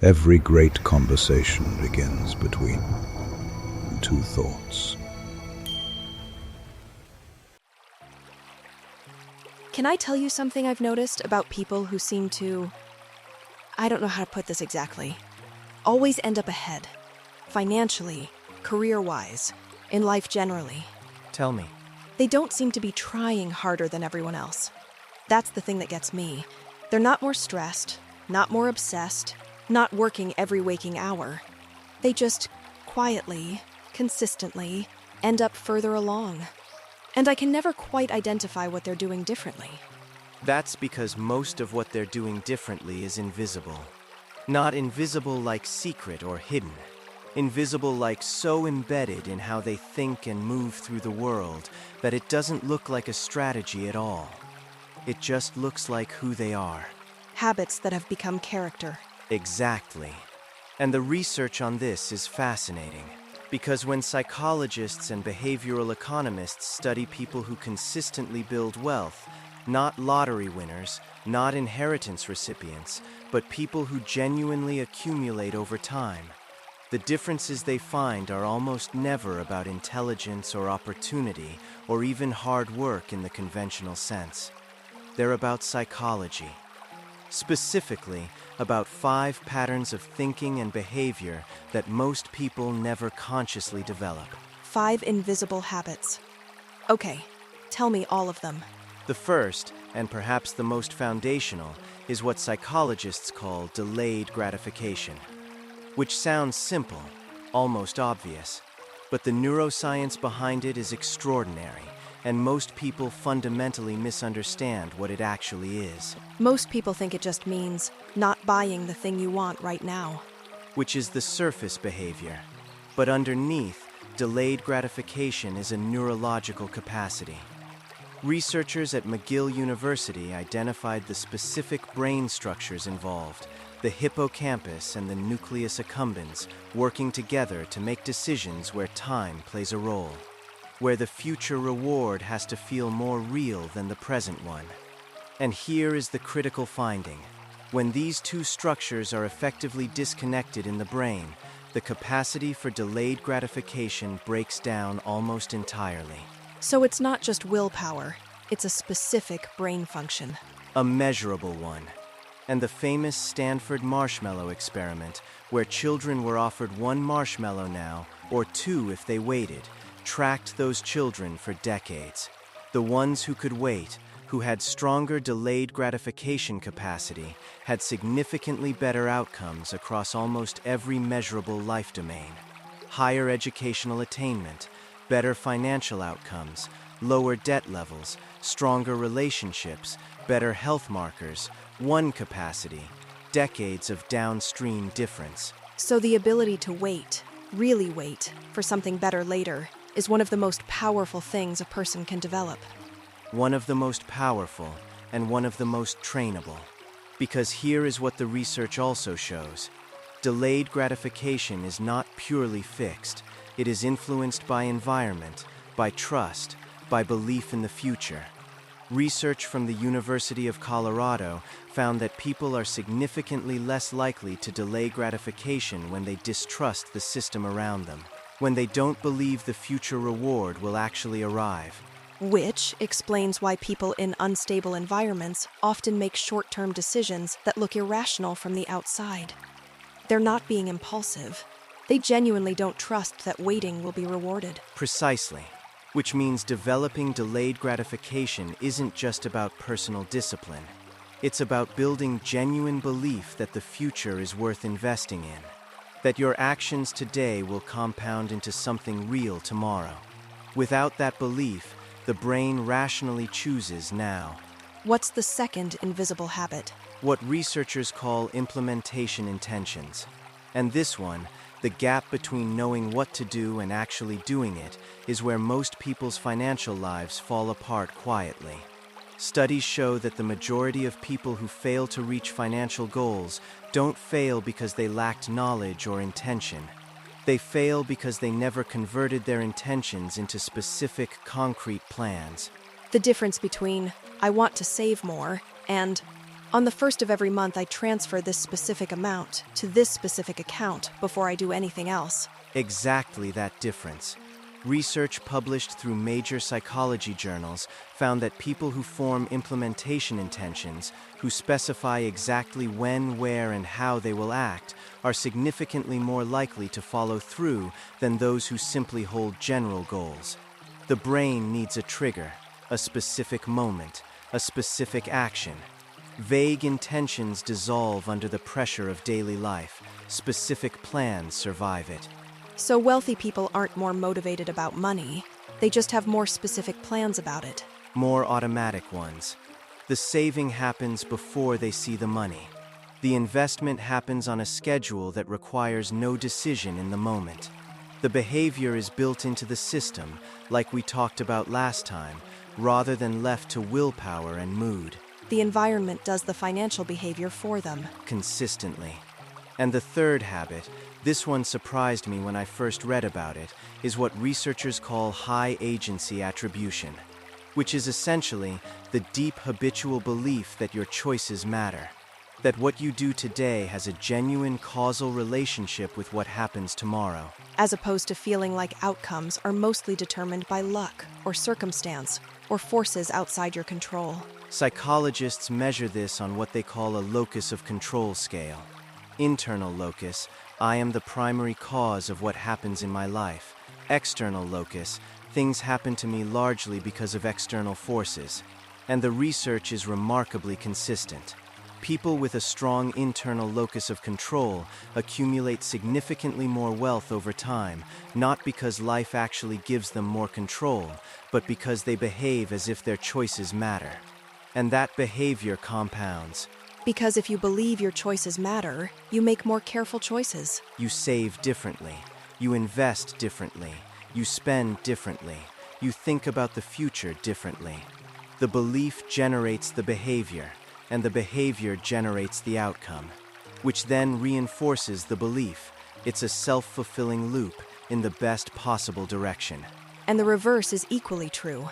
Every great conversation begins between two thoughts. Can I tell you something I've noticed about people who seem to, I don't know how to put this exactly, always end up ahead, financially, career-wise, in life generally? Tell me. They don't seem to be trying harder than everyone else. That's the thing that gets me. They're not more stressed, not more obsessed, not working every waking hour. They just quietly, consistently, end up further along. And I can never quite identify what they're doing differently. That's because most of what they're doing differently is invisible. Not invisible like secret or hidden. Invisible like so embedded in how they think and move through the world that it doesn't look like a strategy at all. It just looks like who they are. Habits that have become character. Exactly. And the research on this is fascinating. Because when psychologists and behavioral economists study people who consistently build wealth, not lottery winners, not inheritance recipients, but people who genuinely accumulate over time, the differences they find are almost never about intelligence or opportunity or even hard work in the conventional sense. They're about psychology. Specifically, about 5 patterns of thinking and behavior that most people never consciously develop. 5 invisible habits. Okay, tell me all of them. The first, and perhaps the most foundational, is what psychologists call delayed gratification. Which sounds simple, almost obvious, but the neuroscience behind it is extraordinary, and most people fundamentally misunderstand what it actually is. Most people think it just means not buying the thing you want right now. Which is the surface behavior. But underneath, delayed gratification is a neurological capacity. Researchers at McGill University identified the specific brain structures involved, the hippocampus and the nucleus accumbens, working together to make decisions where time plays a role, where the future reward has to feel more real than the present one. And here is the critical finding. When these two structures are effectively disconnected in the brain, the capacity for delayed gratification breaks down almost entirely. So it's not just willpower, it's a specific brain function. A measurable one. And the famous Stanford Marshmallow experiment, where children were offered 1 marshmallow now, or 2 if they waited, tracked those children for decades. The ones who could wait, who had stronger delayed gratification capacity, had significantly better outcomes across almost every measurable life domain. Higher educational attainment, better financial outcomes, lower debt levels, stronger relationships, better health markers, 1 capacity, decades of downstream difference. So the ability to wait, really wait, for something better later is one of the most powerful things a person can develop. One of the most powerful and one of the most trainable. Because here is what the research also shows. Delayed gratification is not purely fixed. It is influenced by environment, by trust, by belief in the future. Research from the University of Colorado found that people are significantly less likely to delay gratification when they distrust the system around them, when they don't believe the future reward will actually arrive. Which explains why people in unstable environments often make short-term decisions that look irrational from the outside. They're not being impulsive. They genuinely don't trust that waiting will be rewarded. Precisely. Which means developing delayed gratification isn't just about personal discipline. It's about building genuine belief that the future is worth investing in, that your actions today will compound into something real tomorrow. Without that belief, the brain rationally chooses now. What's the second invisible habit? What researchers call implementation intentions. And this one, the gap between knowing what to do and actually doing it, is where most people's financial lives fall apart quietly. Studies show that the majority of people who fail to reach financial goals don't fail because they lacked knowledge or intention. They fail because they never converted their intentions into specific, concrete plans. The difference between, I want to save more, and, On the first of every month, I transfer this specific amount to this specific account before I do anything else. Exactly that difference. Research published through major psychology journals found that people who form implementation intentions, who specify exactly when, where, and how they will act, are significantly more likely to follow through than those who simply hold general goals. The brain needs a trigger, a specific moment, a specific action. Vague intentions dissolve under the pressure of daily life. Specific plans survive it. So wealthy people aren't more motivated about money. They just have more specific plans about it. More automatic ones. The saving happens before they see the money. The investment happens on a schedule that requires no decision in the moment. The behavior is built into the system, like we talked about last time, rather than left to willpower and mood. The environment does the financial behavior for them. Consistently. And the third habit, this one surprised me when I first read about it, is what researchers call high agency attribution, which is essentially the deep habitual belief that your choices matter, that what you do today has a genuine causal relationship with what happens tomorrow. As opposed to feeling like outcomes are mostly determined by luck or circumstance or forces outside your control. Psychologists measure this on what they call a locus of control scale. Internal locus, I am the primary cause of what happens in my life. External locus, things happen to me largely because of external forces. And the research is remarkably consistent. People with a strong internal locus of control accumulate significantly more wealth over time, not because life actually gives them more control, but because they behave as if their choices matter. And that behavior compounds. Because if you believe your choices matter, you make more careful choices. You save differently. You invest differently. You spend differently. You think about the future differently. The belief generates the behavior, and the behavior generates the outcome, which then reinforces the belief. It's a self-fulfilling loop in the best possible direction. And the reverse is equally true.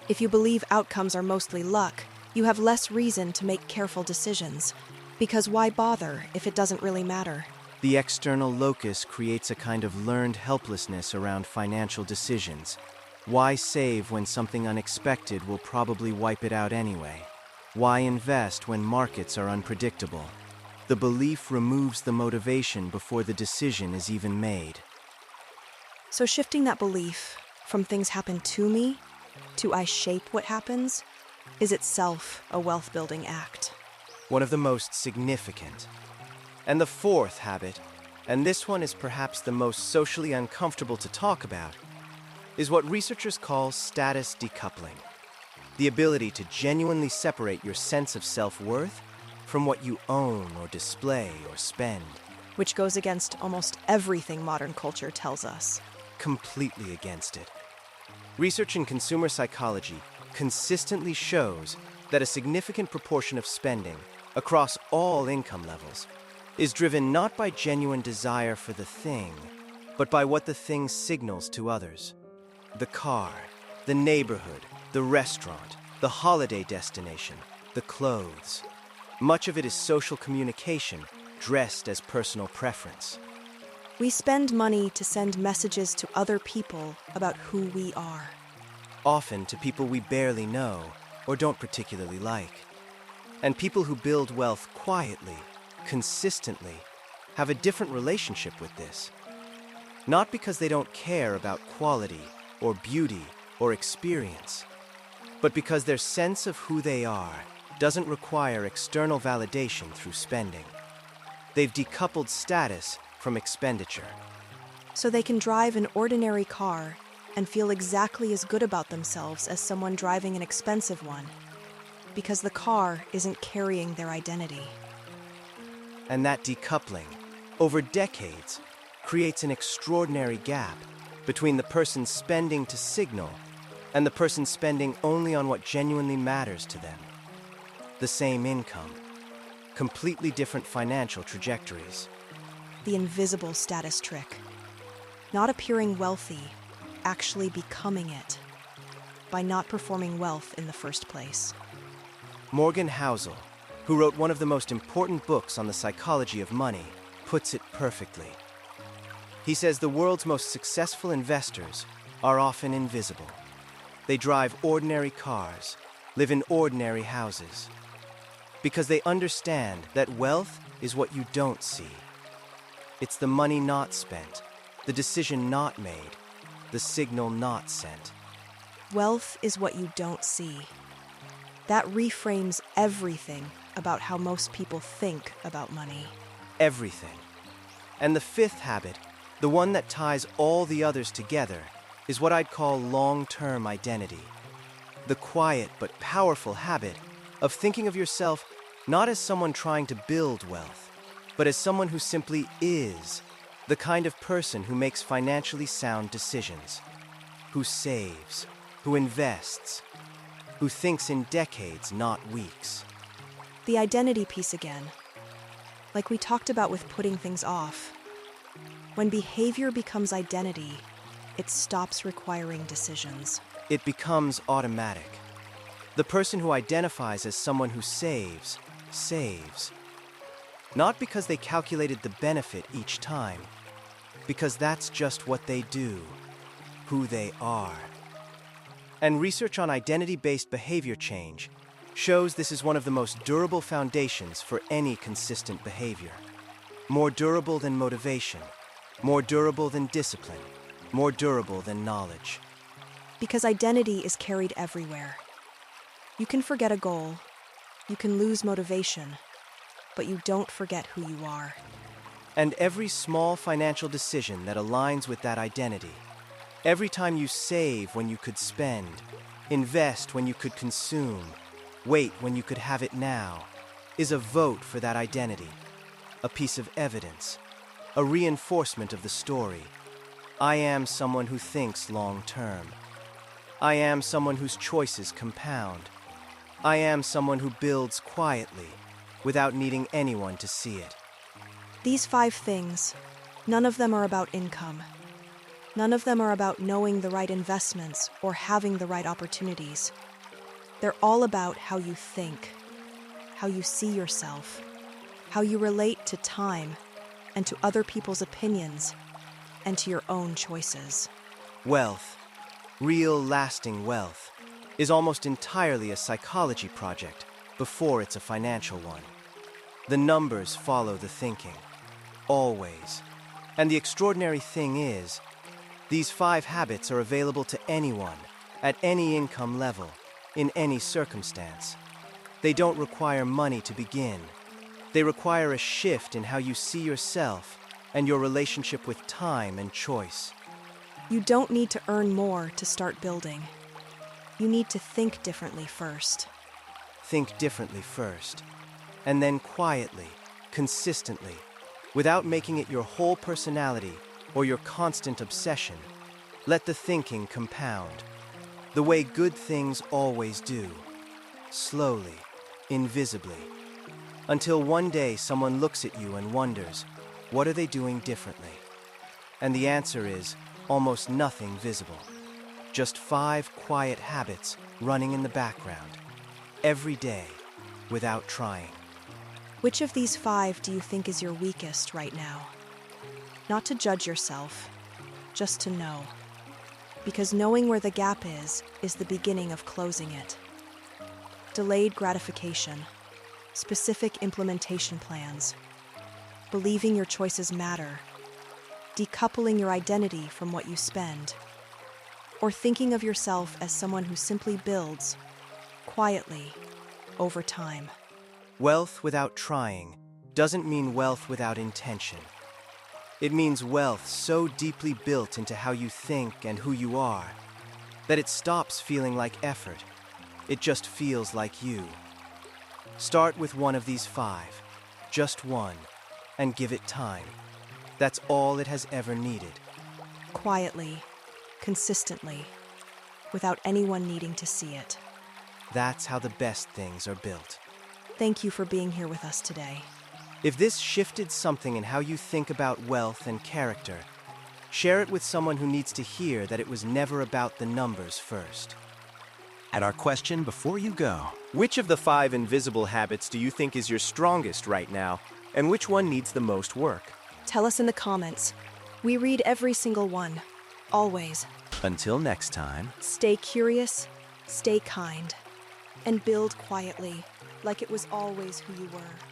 If you believe outcomes are mostly luck, you have less reason to make careful decisions. Because why bother if it doesn't really matter? The external locus creates a kind of learned helplessness around financial decisions. Why save when something unexpected will probably wipe it out anyway? Why invest when markets are unpredictable? The belief removes the motivation before the decision is even made. So shifting that belief from things happen to me to I shape what happens is itself a wealth-building act. One of the most significant. And the fourth habit, and this one is perhaps the most socially uncomfortable to talk about, is what researchers call status decoupling. The ability to genuinely separate your sense of self-worth from what you own or display or spend. Which goes against almost everything modern culture tells us. Completely against it. Research in consumer psychology consistently shows that a significant proportion of spending across all income levels is driven not by genuine desire for the thing, but by what the thing signals to others. The car, the neighborhood, the restaurant, the holiday destination, the clothes. Much of it is social communication dressed as personal preference. We spend money to send messages to other people about who we are. Often to people we barely know or don't particularly like. And people who build wealth quietly, consistently, have a different relationship with this. Not because they don't care about quality or beauty or experience, but because their sense of who they are doesn't require external validation through spending. They've decoupled status from expenditure. So they can drive an ordinary car and feel exactly as good about themselves as someone driving an expensive one, because the car isn't carrying their identity. And that decoupling, over decades, creates an extraordinary gap between the person spending to signal and the person spending only on what genuinely matters to them. The same income, completely different financial trajectories. The invisible status trick. Not appearing wealthy, actually becoming it, by not performing wealth in the first place. Morgan Housel, who wrote one of the most important books on the psychology of money, puts it perfectly. He says the world's most successful investors are often invisible. They drive ordinary cars, live in ordinary houses, because they understand that wealth is what you don't see. It's the money not spent, the decision not made, the signal not sent. Wealth is what you don't see. That reframes everything about how most people think about money. Everything. And the fifth habit, the one that ties all the others together, is what I'd call long-term identity. The quiet but powerful habit of thinking of yourself not as someone trying to build wealth, but as someone who simply is, the kind of person who makes financially sound decisions, who saves, who invests, who thinks in decades, not weeks. The identity piece again. Like we talked about with putting things off. When behavior becomes identity, it stops requiring decisions. It becomes automatic. The person who identifies as someone who saves, saves. Not because they calculated the benefit each time, because that's just what they do, who they are. And research on identity-based behavior change shows this is one of the most durable foundations for any consistent behavior. More durable than motivation, more durable than discipline, more durable than knowledge. Because identity is carried everywhere. You can forget a goal, you can lose motivation, but you don't forget who you are. And every small financial decision that aligns with that identity, every time you save when you could spend, invest when you could consume, wait when you could have it now, is a vote for that identity, a piece of evidence, a reinforcement of the story. I am someone who thinks long-term. I am someone whose choices compound. I am someone who builds quietly, without needing anyone to see it. These 5 things, none of them are about income. None of them are about knowing the right investments or having the right opportunities. They're all about how you think, how you see yourself, how you relate to time and to other people's opinions and to your own choices. Wealth, real lasting wealth, is almost entirely a psychology project before it's a financial one. The numbers follow the thinking, always. And the extraordinary thing is, these 5 habits are available to anyone, at any income level, in any circumstance. They don't require money to begin. They require a shift in how you see yourself and your relationship with time and choice. You don't need to earn more to start building. You need to think differently first. Think differently first, and then quietly, consistently, without making it your whole personality or your constant obsession, let the thinking compound, the way good things always do, slowly, invisibly, until one day someone looks at you and wonders, what are they doing differently? And the answer is almost nothing visible. Just 5 quiet habits running in the background, every day, without trying. Which of these 5 do you think is your weakest right now? Not to judge yourself, just to know. Because knowing where the gap is the beginning of closing it. Delayed gratification, specific implementation plans, believing your choices matter, decoupling your identity from what you spend, or thinking of yourself as someone who simply builds, quietly, over time. Wealth without trying doesn't mean wealth without intention. It means wealth so deeply built into how you think and who you are that it stops feeling like effort. It just feels like you. Start with one of these 5, just one, and give it time. That's all it has ever needed. Quietly, consistently, without anyone needing to see it. That's how the best things are built. Thank you for being here with us today. If this shifted something in how you think about wealth and character, share it with someone who needs to hear that it was never about the numbers first. at our question before you go. Which of the 5 invisible habits do you think is your strongest right now, and which one needs the most work? Tell us in the comments. We read every single one. Always. Until next time. Stay curious, stay kind, and build quietly, like it was always who you were.